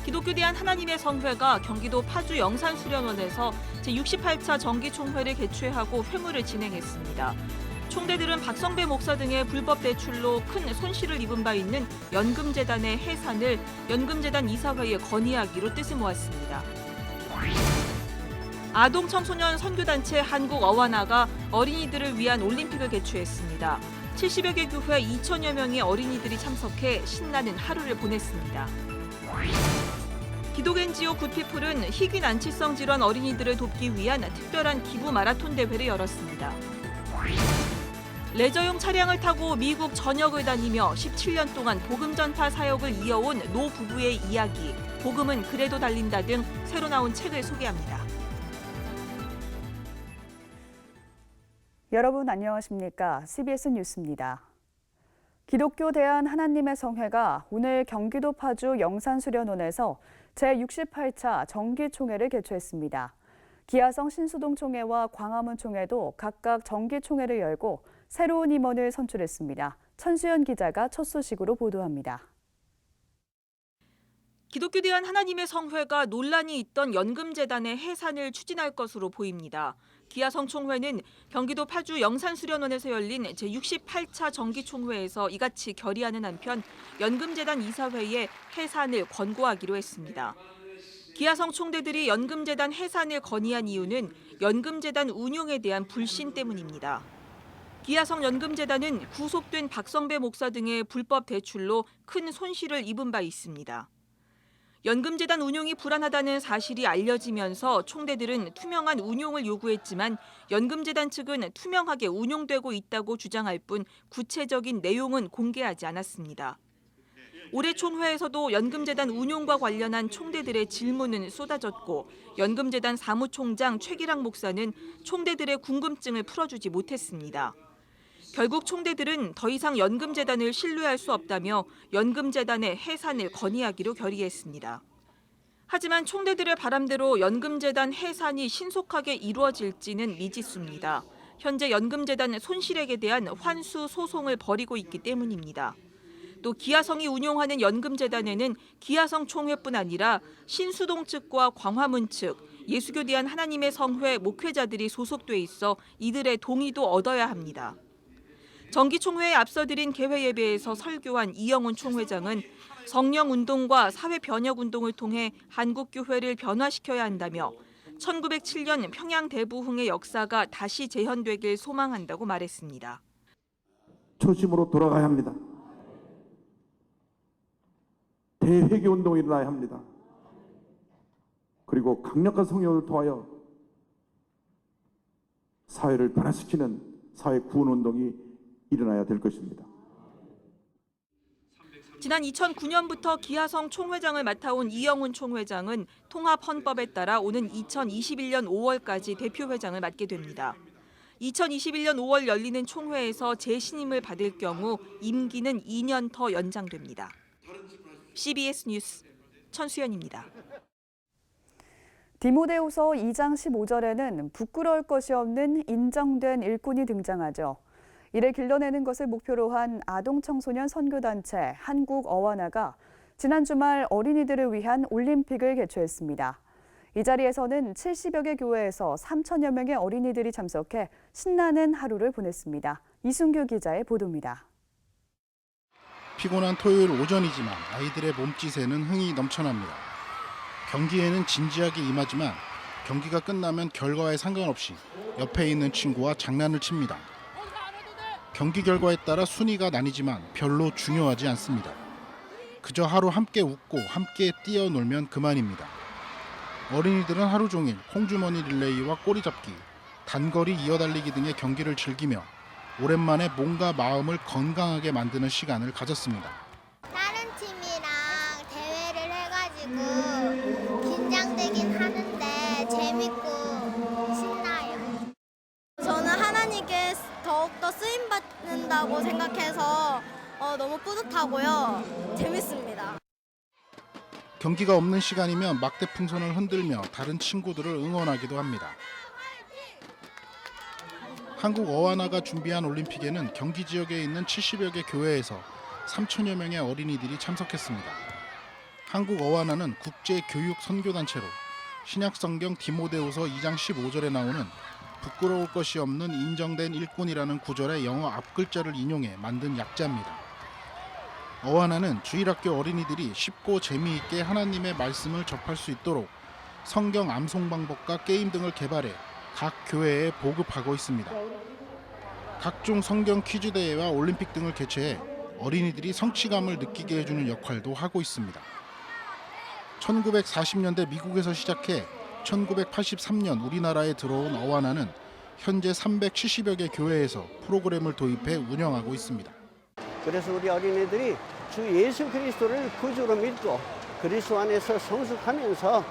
기독교 대한 하나님의 성회가 경기도 파주 영산수련원에서 제68차 정기총회를 개최하고 회무를 진행했습니다. 총대들은 박성배 목사 등의 불법 대출로 큰 손실을 입은 바 있는 연금재단의 해산을 연금재단 이사회에 건의하기로 뜻을 모았습니다. 아동청소년 선교단체 한국어와나가 어린이들을 위한 올림픽을 개최했습니다. 70여 개 교회 2천여 명의 어린이들이 참석해 신나는 하루를 보냈습니다. 기독 NGO 굿피플은 희귀 난치성 질환 어린이들을 돕기 위한 특별한 기부 마라톤 대회를 열었습니다. 레저용 차량을 타고 미국 전역을 다니며 17년 동안 복음 전파 사역을 이어온 노 부부의 이야기, 복음은 그래도 달린다 등 새로 나온 책을 소개합니다. 여러분 안녕하십니까? CBS 뉴스입니다. 기독교 대한 하나님의 성회가 오늘 경기도 파주 영산수련원에서 제68차 정기총회를 개최했습니다. 기아성 신수동 총회와 광화문 총회도 각각 정기총회를 열고 새로운 임원을 선출했습니다. 천수연 기자가 첫 소식으로 보도합니다. 기독교 대한 하나님의 성회가 논란이 있던 연금재단의 해산을 추진할 것으로 보입니다. 기아성 총회는 경기도 파주 영산수련원에서 열린 제68차 정기총회에서 이같이 결의하는 한편 연금재단 이사회에 해산을 권고하기로 했습니다. 기아성 총대들이 연금재단 해산을 건의한 이유는 연금재단 운용에 대한 불신 때문입니다. 기아성 연금재단은 구속된 박성배 목사 등의 불법 대출로 큰 손실을 입은 바 있습니다. 연금재단 운용이 불안하다는 사실이 알려지면서 총대들은 투명한 운용을 요구했지만 연금재단 측은 투명하게 운용되고 있다고 주장할 뿐 구체적인 내용은 공개하지 않았습니다. 올해 총회에서도 연금재단 운용과 관련한 총대들의 질문은 쏟아졌고 연금재단 사무총장 최기락 목사는 총대들의 궁금증을 풀어주지 못했습니다. 결국 총대들은 더 이상 연금재단을 신뢰할 수 없다며 연금재단의 해산을 건의하기로 결의했습니다. 하지만 총대들의 바람대로 연금재단 해산이 신속하게 이루어질지는 미지수입니다. 현재 연금재단 손실액에 대한 환수 소송을 벌이고 있기 때문입니다. 또 기아성이 운용하는 연금재단에는 기아성 총회뿐 아니라 신수동 측과 광화문 측, 예수교 대한 하나님의 성회 목회자들이 소속돼 있어 이들의 동의도 얻어야 합니다. 정기총회에 앞서 드린 개회예배에서 설교한 이영훈 총회장은 성령운동과 사회변혁운동을 통해 한국교회를 변화시켜야 한다며 1907년 평양대부흥의 역사가 다시 재현되길 소망한다고 말했습니다. 초심으로 돌아가야 합니다. 대회개운동이 일어나야 합니다. 그리고 강력한 성령을 통하여 사회를 변화시키는 사회 구원운동이 일어나야 될 것입니다. 지난 2009년부터 기아성 총회장을 맡아온 이영훈 총회장은 통합헌법에 따라 오는 2021년 5월까지 대표회장을 맡게 됩니다. 2021년 5월 열리는 총회에서 재신임을 받을 경우 임기는 2년 더 연장됩니다. CBS 뉴스 천수연입니다. 디모데후서 2장 15절에는 부끄러울 것이 없는 인정된 일꾼이 등장하죠. 이를 길러내는 것을 목표로 한 아동청소년 선교단체 한국어와나가 지난 주말 어린이들을 위한 올림픽을 개최했습니다. 이 자리에서는 70여 개 교회에서 3천여 명의 어린이들이 참석해 신나는 하루를 보냈습니다. 이순규 기자의 보도입니다. 피곤한 토요일 오전이지만 아이들의 몸짓에는 흥이 넘쳐납니다. 경기에는 진지하게 임하지만 경기가 끝나면 결과에 상관없이 옆에 있는 친구와 장난을 칩니다. 경기 결과에 따라 순위가 나뉘지만 별로 중요하지 않습니다. 그저 하루 함께 웃고 함께 뛰어놀면 그만입니다. 어린이들은 하루 종일 콩주머니 릴레이와 꼬리잡기, 단거리 이어달리기 등의 경기를 즐기며 오랜만에 몸과 마음을 건강하게 만드는 시간을 가졌습니다. 다른 팀이랑 대회를 해가지고 긴장되긴 하는데 재밌고 신나요. 저는 하나님께 더욱더 쓰임받는다고 생각해서 너무 뿌듯하고요. 재밌습니다. 경기가 없는 시간이면 막대 풍선을 흔들며 다른 친구들을 응원하기도 합니다. 한국어와나가 준비한 올림픽에는 경기 지역에 있는 70여 개 교회에서 3천여 명의 어린이들이 참석했습니다. 한국어와나는 국제교육선교단체로 신약성경 디모데후서 2장 15절에 나오는 부끄러울 것이 없는 인정된 일꾼이라는 구절의 영어 앞글자를 인용해 만든 약자입니다. 어와나는 주일학교 어린이들이 쉽고 재미있게 하나님의 말씀을 접할 수 있도록 성경 암송 방법과 게임 등을 개발해 각 교회에 보급하고 있습니다. 각종 성경 퀴즈 대회와 올림픽 등을 개최해 어린이들이 성취감을 느끼게 해주는 역할도 하고 있습니다. 1940년대 미국에서 시작해 1983년 우리나라에 들어온 어와나는 현재 370여 개 교회에서 프로그램을 도입해 운영하고 있습니다. 그래서 우리 어린이들이 주 예수 그리스도를 구주로 믿고 그리스도 안에서 성숙하면서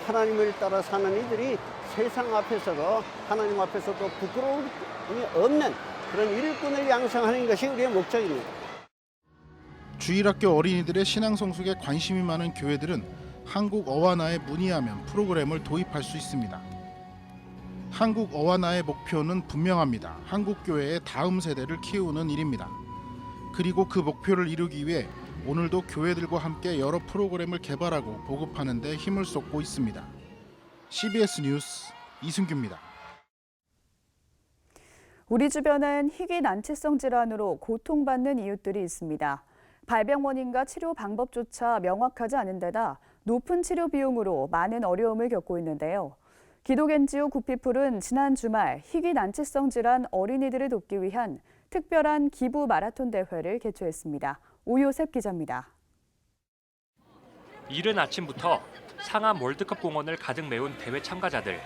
하나님을 따라 사는 이들이 세상 앞에서도 하나님 앞에서도 부끄러움이 없는 그런 일꾼을 양성하는 것이 우리의 목적입니다. 주일학교 어린이들의 신앙 성숙에 관심이 많은 교회들은 한국 어와나에 문의하면 프로그램을 도입할 수 있습니다. 한국 어와나의 목표는 분명합니다. 한국 교회의 다음 세대를 키우는 일입니다. 그리고 그 목표를 이루기 위해 오늘도 교회들과 함께 여러 프로그램을 개발하고 보급하는 데 힘을 쏟고 있습니다. CBS 뉴스 이승규입니다. 우리 주변엔 희귀 난치성 질환으로 고통받는 이웃들이 있습니다. 발병 원인과 치료 방법조차 명확하지 않은 데다 높은 치료 비용으로 많은 어려움을 겪고 있는데요. 기독 NGO 구피풀은 지난 주말 희귀 난치성 질환 어린이들을 돕기 위한 특별한 기부 마라톤 대회를 개최했습니다. 오요셉 기자입니다. 이른 아침부터 상암 월드컵 공원을 가득 메운 대회 참가자들.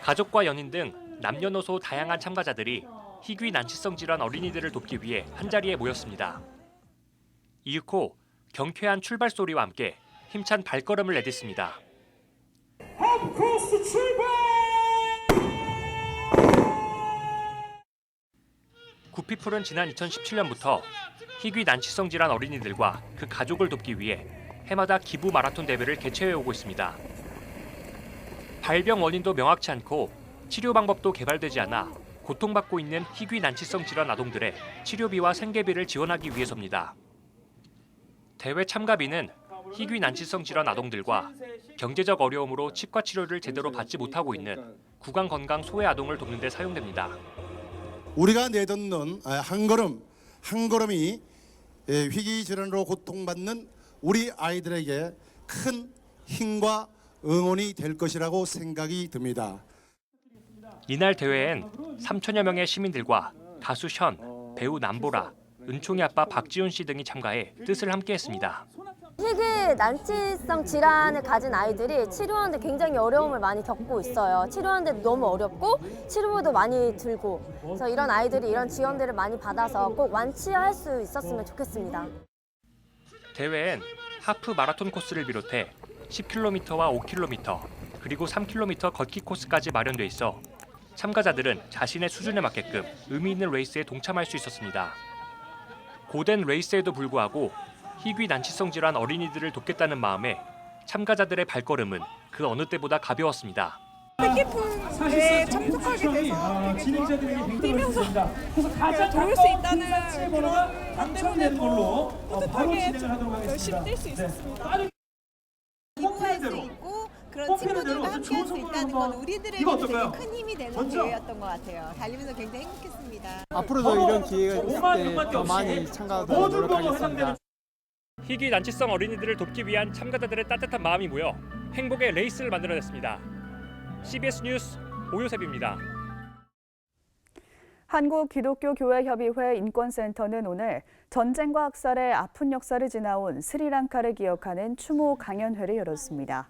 가족과 연인 등 남녀노소 다양한 참가자들이 희귀 난치성 질환 어린이들을 돕기 위해 한자리에 모였습니다. 이윽고 경쾌한 출발 소리와 함께 힘찬 발걸음을 내딛습니다. 홈코스 출발! 구피풀은 지난 2017년부터 희귀 난치성 질환 어린이들과 그 가족을 돕기 위해 해마다 기부 마라톤 대회를 개최해 오고 있습니다. 발병 원인도 명확치 않고 치료 방법도 개발되지 않아 고통받고 있는 희귀 난치성 질환 아동들의 치료비와 생계비를 지원하기 위해서입니다. 대회 참가비는 희귀 난치성 질환 아동들과 경제적 어려움으로 치과 치료를 제대로 받지 못하고 있는 구강 건강 소외 아동을 돕는 데 사용됩니다. 우리가 내딛는 한 걸음이 희귀 질환으로 고통받는 우리 아이들에게 큰 힘과 응원이 될 것이라고 생각이 듭니다. 이날 대회엔 3천여 명의 시민들과 가수 션, 배우 남보라, 은총이 아빠 박지훈 씨 등이 참가해 뜻을 함께했습니다. 희귀 난치성 질환을 가진 아이들이 치료하는데 굉장히 어려움을 많이 겪고 있어요. 치료하는데 너무 어렵고 치료비도 많이 들고, 그래서 이런 아이들이 이런 지원들을 많이 받아서 꼭 완치할 수 있었으면 좋겠습니다. 대회엔 하프 마라톤 코스를 비롯해 10km와 5km 그리고 3km 걷기 코스까지 마련돼 있어 참가자들은 자신의 수준에 맞게끔 의미 있는 레이스에 동참할 수 있었습니다. 고된 레이스에도 불구하고 희귀 난치성 질환 어린이들을 돕겠다는 마음에 참가자들의 발걸음은 그 어느 때보다 가벼웠습니다. 사실상 참석하게 돼서 진행자들에게 뛰면서 도울 수 있다는 그런 것 때문에 더 뿌듯하게 열심히 뛸 수 있었습니다. 기부할 수 있고 그런 친구들과 함께 할 수 있다는 건 우리들에게 되게 큰 힘이 되는 기회였던 것 같아요. 달리면서 굉장히 행복했습니다. 앞으로도 이런 기회가 있을 때 더 많이 참가하도록 노력하겠습니다. 희귀 난치성 어린이들을 돕기 위한 참가자들의 따뜻한 마음이 모여 행복의 레이스를 만들어냈습니다. CBS 뉴스 오요셉입니다. 한국기독교교회협의회 인권센터는 오늘 전쟁과 학살의 아픈 역사를 지나온 스리랑카를 기억하는 추모 강연회를 열었습니다.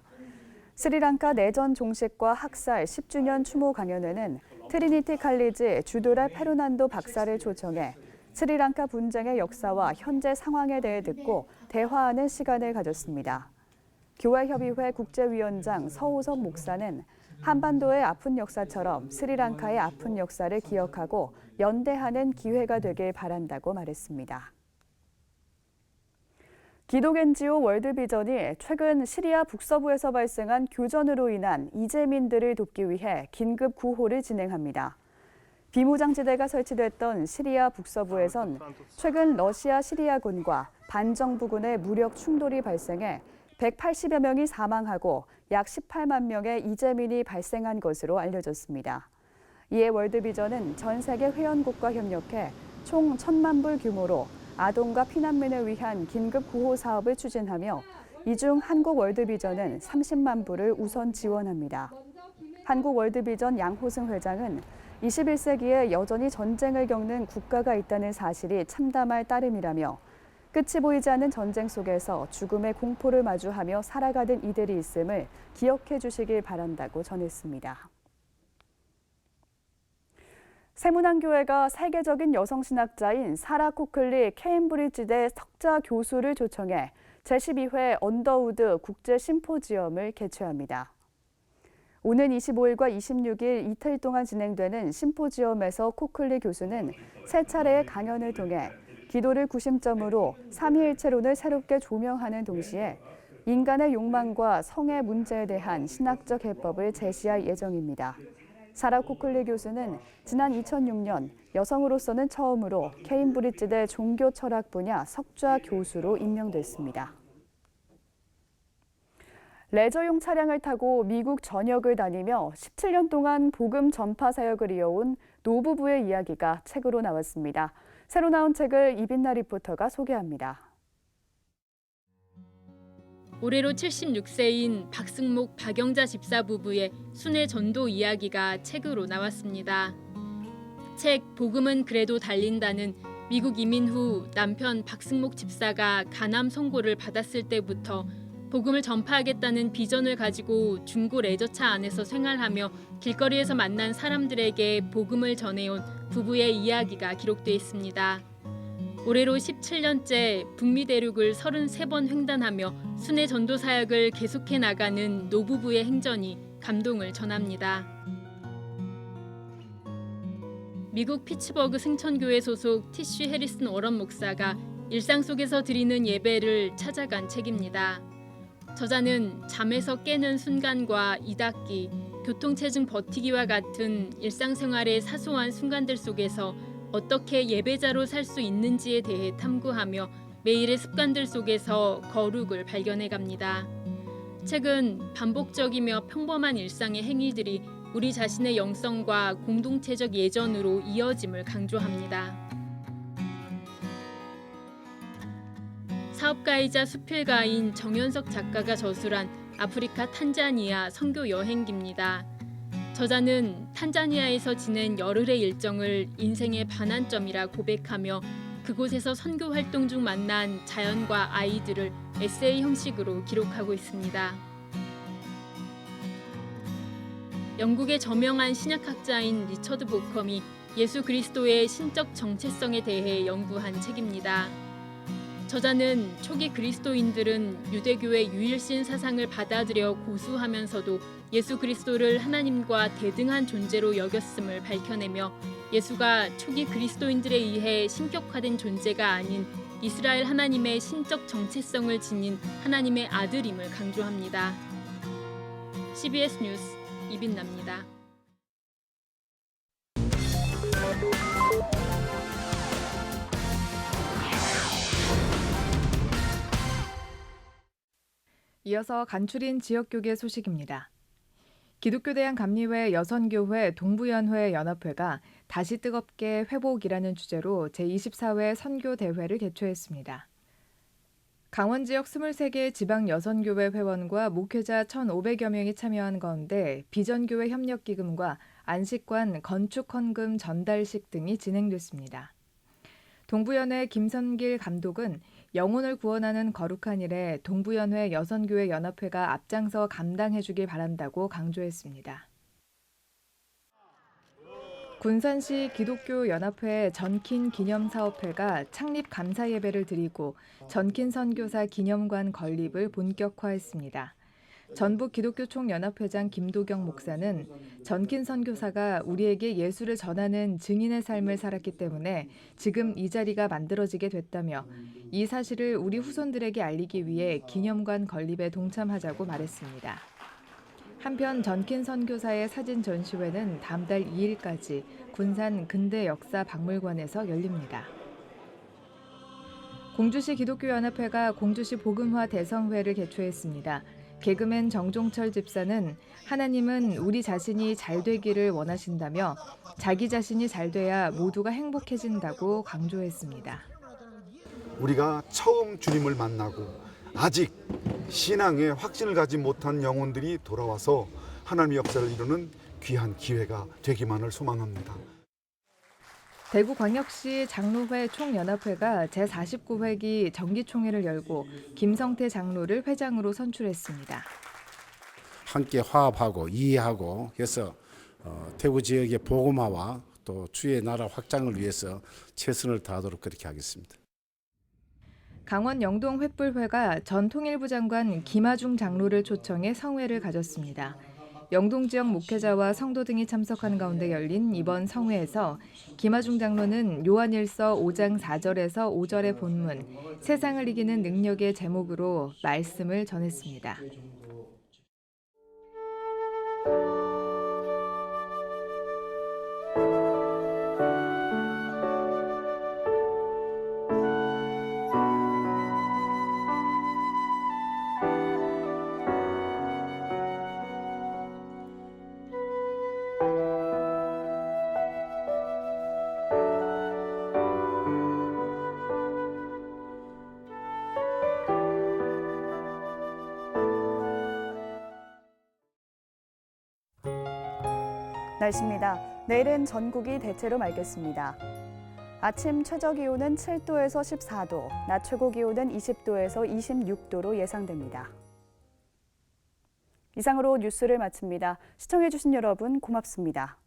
스리랑카 내전 종식과 학살 10주년 추모 강연회는 트리니티 칼리지 주도라 페르난도 박사를 초청해 스리랑카 분쟁의 역사와 현재 상황에 대해 듣고 대화하는 시간을 가졌습니다. 교회협의회 국제위원장 서호섭 목사는 한반도의 아픈 역사처럼 스리랑카의 아픈 역사를 기억하고 연대하는 기회가 되길 바란다고 말했습니다. 기독 NGO 월드비전이 최근 시리아 북서부에서 발생한 교전으로 인한 이재민들을 돕기 위해 긴급 구호를 진행합니다. 비무장지대가 설치됐던 시리아 북서부에선 최근 러시아 시리아군과 반정부군의 무력 충돌이 발생해 180여 명이 사망하고 약 18만 명의 이재민이 발생한 것으로 알려졌습니다. 이에 월드비전은 전 세계 회원국과 협력해 총 1,000만 불 규모로 아동과 피난민을 위한 긴급 구호 사업을 추진하며 이 중 한국 월드비전은 30만 불을 우선 지원합니다. 한국 월드비전 양호승 회장은 21세기에 여전히 전쟁을 겪는 국가가 있다는 사실이 참담할 따름이라며 끝이 보이지 않는 전쟁 속에서 죽음의 공포를 마주하며 살아가는 이들이 있음을 기억해 주시길 바란다고 전했습니다. 세문안교회가 세계적인 여성신학자인 사라 코클리 케임브리지대 석좌 교수를 초청해 제12회 언더우드 국제심포지엄을 개최합니다. 오는 25일과 26일 이틀 동안 진행되는 심포지엄에서 코클리 교수는 세 차례의 강연을 통해 기도를 구심점으로 삼위일체론을 새롭게 조명하는 동시에 인간의 욕망과 성의 문제에 대한 신학적 해법을 제시할 예정입니다. 사라 코클리 교수는 지난 2006년 여성으로서는 처음으로 케임브리지대 종교 철학 분야 석좌 교수로 임명됐습니다. 레저용 차량을 타고 미국 전역을 다니며 17년 동안 복음 전파 사역을 이어온 노부부의 이야기가 책으로 나왔습니다. 새로 나온 책을 이빈나 리포터가 소개합니다. 올해로 76세인 박승목, 박영자 집사 부부의 순회 전도 이야기가 책으로 나왔습니다. 책 복음은 그래도 달린다는 미국 이민 후 남편 박승목 집사가 간암 선고를 받았을 때부터 복음을 전파하겠다는 비전을 가지고 중고 레저차 안에서 생활하며 길거리에서 만난 사람들에게 복음을 전해온 부부의 이야기가 기록돼 있습니다. 올해로 17년째 북미 대륙을 33번 횡단하며 순회 전도 사역을 계속해 나가는 노부부의 행전이 감동을 전합니다. 미국 피츠버그 승천교회 소속 티쉬 해리슨 워런 목사가 일상 속에서 드리는 예배를 찾아간 책입니다. 저자는 잠에서 깨는 순간과 이닫기, 교통체증 버티기와 같은 일상생활의 사소한 순간들 속에서 어떻게 예배자로 살 수 있는지에 대해 탐구하며 매일의 습관들 속에서 거룩을 발견해 갑니다. 책은 반복적이며 평범한 일상의 행위들이 우리 자신의 영성과 공동체적 예전으로 이어짐을 강조합니다. 사업가이자 수필가인 정현석 작가가 저술한 아프리카 탄자니아 선교 여행기입니다. 저자는 탄자니아에서 지낸 열흘의 일정을 인생의 반환점이라 고백하며 그곳에서 선교 활동 중 만난 자연과 아이들을 에세이 형식으로 기록하고 있습니다. 영국의 저명한 신약학자인 리처드 보컴이 예수 그리스도의 신적 정체성에 대해 연구한 책입니다. 저자는 초기 그리스도인들은 유대교의 유일신 사상을 받아들여 고수하면서도 예수 그리스도를 하나님과 대등한 존재로 여겼음을 밝혀내며 예수가 초기 그리스도인들에 의해 신격화된 존재가 아닌 이스라엘 하나님의 신적 정체성을 지닌 하나님의 아들임을 강조합니다. CBS 뉴스 이빈나입니다. 이어서 간추린 지역교계 소식입니다. 기독교 대한감리회 여선교회 동부연회 연합회가 다시 뜨겁게 회복이라는 주제로 제24회 선교대회를 개최했습니다. 강원 지역 23개 지방 여선교회 회원과 목회자 1,500여 명이 참여한 가운데 비전교회 협력기금과 안식관 건축헌금 전달식 등이 진행됐습니다. 동부연회 김선길 감독은 영혼을 구원하는 거룩한 일에 동부연회 여선교회 연합회가 앞장서 감당해주길 바란다고 강조했습니다. 군산시 기독교연합회 전킨 기념사업회가 창립 감사 예배를 드리고 전킨 선교사 기념관 건립을 본격화했습니다. 전북 기독교총연합회장 김도경 목사는 전킨 선교사가 우리에게 예수를 전하는 증인의 삶을 살았기 때문에 지금 이 자리가 만들어지게 됐다며 이 사실을 우리 후손들에게 알리기 위해 기념관 건립에 동참하자고 말했습니다. 한편 전킨 선교사의 사진 전시회는 다음 달 2일까지 군산 근대역사박물관에서 열립니다. 공주시 기독교연합회가 공주시 복음화 대성회를 개최했습니다. 개그맨 정종철 집사는 하나님은 우리 자신이 잘 되기를 원하신다며 자기 자신이 잘 돼야 모두가 행복해진다고 강조했습니다. 우리가 처음 주님을 만나고 아직 신앙에 확신을 가지 못한 영혼들이 돌아와서 하나님의 역사를 이루는 귀한 기회가 되기만을 소망합니다. 대구광역시 장로회 총연합회가 제49회기 정기총회를 열고 김성태 장로를 회장으로 선출했습니다. 함께 화합하고 이해하고 해서 대구 지역의 복음화와 또 주의 나라 확장을 위해서 최선을 다하도록 그렇게 하겠습니다. 강원 영동 횃불회가 전 통일부 장관 김하중 장로를 초청해 성회를 가졌습니다. 영동 지역 목회자와 성도 등이 참석한 가운데 열린 이번 성회에서 김하중 장로는 요한일서 5장 4절에서 5절의 본문 세상을 이기는 능력의 제목으로 말씀을 전했습니다. 날씨입니다. 내일은 전국이 대체로 맑겠습니다. 아침 최저기온은 7도에서 14도, 낮 최고기온은 20도에서 26도로 예상됩니다. 이상으로 뉴스를 마칩니다. 시청해주신 여러분 고맙습니다.